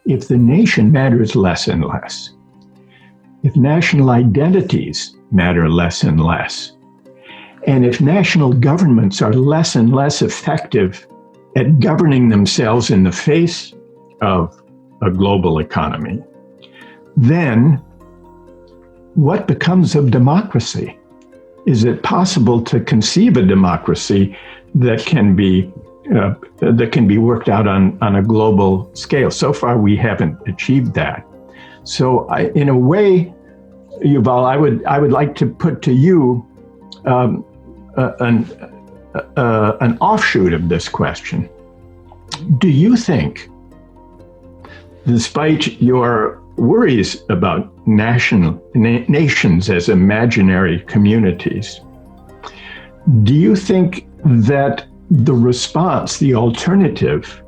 if the nation matters less and less, if national identities matter less and less, and if national governments are less and less effective at governing themselves in the face of a global economy, then what becomes of democracy? Is it possible to conceive a democracy that can be worked out on a global scale? So far, we haven't achieved that. So, in a way, Yuval, I would like to put to you an offshoot of this question. Do you think, despite your worries about nations as imaginary communities, do you think that the response, the alternative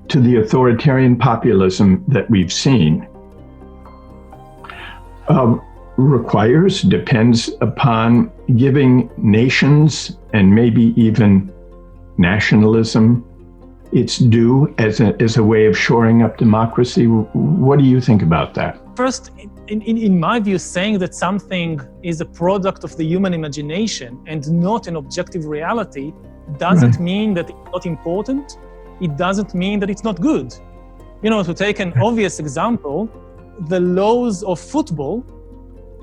to the authoritarian populism that we've seen depends upon giving nations and maybe even nationalism its due as a way of shoring up democracy? What do you think about that? First, in my view, saying that something is a product of the human imagination and not an objective reality doesn't mean that it's not important. It doesn't mean that it's not good. To take an obvious example, the laws of football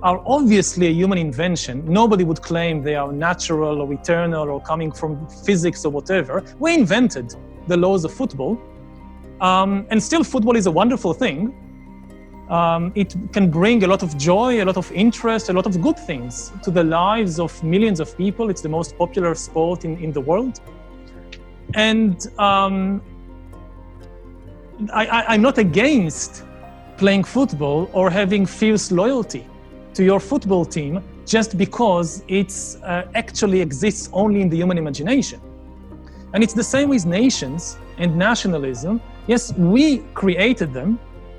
are obviously a human invention. Nobody would claim they are natural or eternal or coming from physics or whatever. We invented the laws of football, and still football is a wonderful thing. It can bring a lot of joy, a lot of interest, a lot of good things to the lives of millions of people. It's the most popular sport in the world. And I'm not against playing football or having fierce loyalty to your football team just because it's actually exists only in the human imagination. And it's the same with nations and nationalism. Yes, we created them.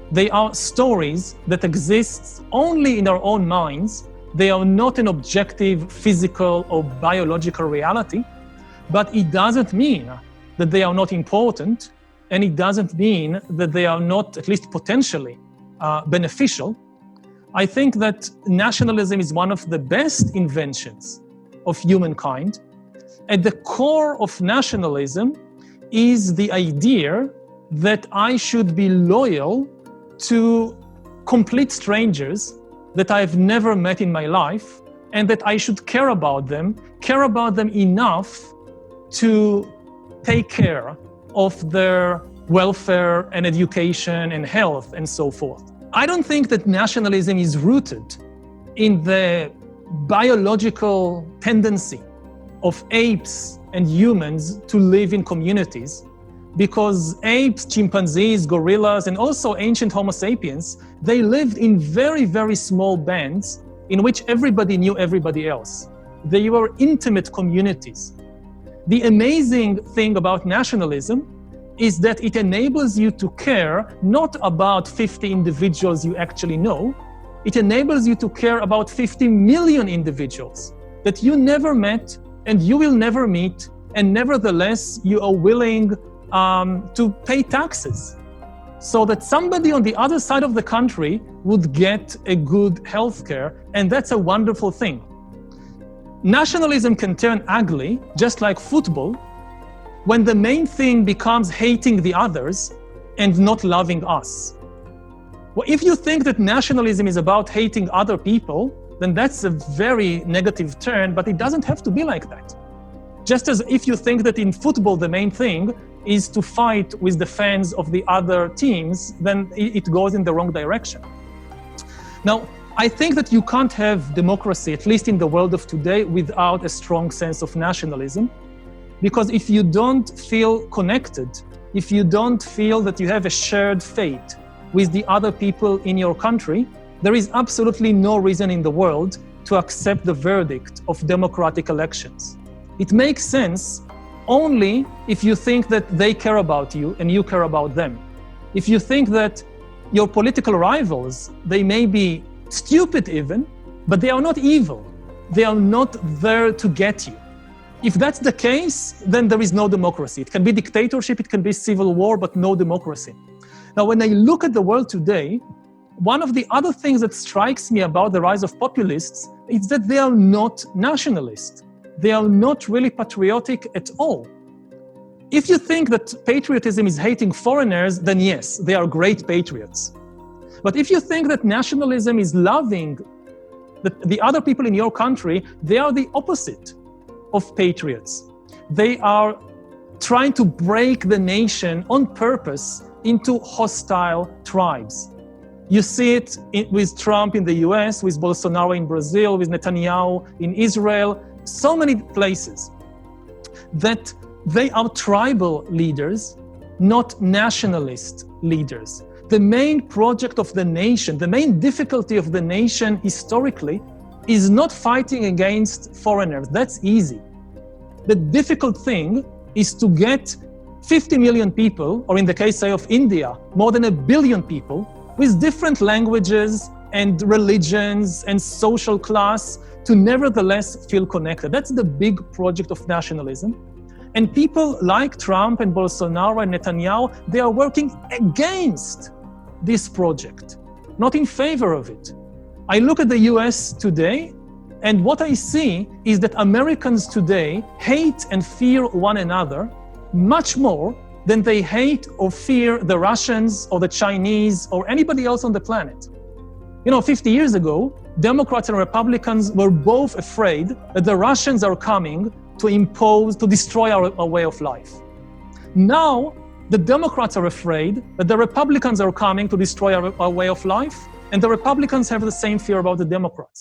They are stories that exist only in our own minds. They are not an objective physical or biological reality, but it doesn't mean that they are not important, and it doesn't mean that they are not, at least potentially, beneficial. I think that nationalism is one of the best inventions of humankind. At the core of nationalism is the idea that I should be loyal to complete strangers that I've never met in my life, and that I should care about them enough to take care of their welfare and education and health and so forth. I don't think that nationalism is rooted in the biological tendency of apes and humans to live in communities, because apes, chimpanzees, gorillas, and also ancient Homo sapiens, they lived in very, very small bands in which everybody knew everybody else. They were intimate communities. The amazing thing about nationalism is that it enables you to care not about 50 individuals you actually know. It enables you to care about 50 million individuals that you never met and you will never meet, and nevertheless you are willing to pay taxes so that somebody on the other side of the country would get a good healthcare, and that's a wonderful thing. Nationalism can turn ugly, just like football, when the main thing becomes hating the others and not loving us. Well, if you think that nationalism is about hating other people, then that's a very negative turn, but it doesn't have to be like that. Just as if you think that in football the main thing is to fight with the fans of the other teams, then it goes in the wrong direction. Now, I think that you can't have democracy, at least in the world of today, without a strong sense of nationalism. Because if you don't feel connected, if you don't feel that you have a shared fate with the other people in your country, there is absolutely no reason in the world to accept the verdict of democratic elections. It makes sense only if you think that they care about you and you care about them. If you think that your political rivals, they may be stupid even, but they are not evil. They are not there to get you. If that's the case, then there is no democracy. It can be dictatorship, it can be civil war, but no democracy. Now, when I look at the world today, one of the other things that strikes me about the rise of populists is that they are not nationalists. They are not really patriotic at all. If you think that patriotism is hating foreigners, then yes, they are great patriots. But if you think that nationalism is loving the other people in your country, they are the opposite of patriots. They are trying to break the nation on purpose into hostile tribes. You see it with Trump in the US, with Bolsonaro in Brazil, with Netanyahu in Israel, so many places, that they are tribal leaders, not nationalist leaders. The main project of the nation, the main difficulty of the nation historically, is not fighting against foreigners. That's easy. The difficult thing is to get 50 million people, or in the case, say, of India, more than 1 billion people, with different languages and religions and social class, to nevertheless feel connected. That's the big project of nationalism. And people like Trump and Bolsonaro and Netanyahu, they are working against this project, not in favor of it. I look at the US today, and what I see is that Americans today hate and fear one another much more than they hate or fear the Russians or the Chinese or anybody else on the planet. 50 years ago, Democrats and Republicans were both afraid that the Russians are coming to destroy our way of life. Now, the Democrats are afraid that the Republicans are coming to destroy our way of life, and the Republicans have the same fear about the Democrats.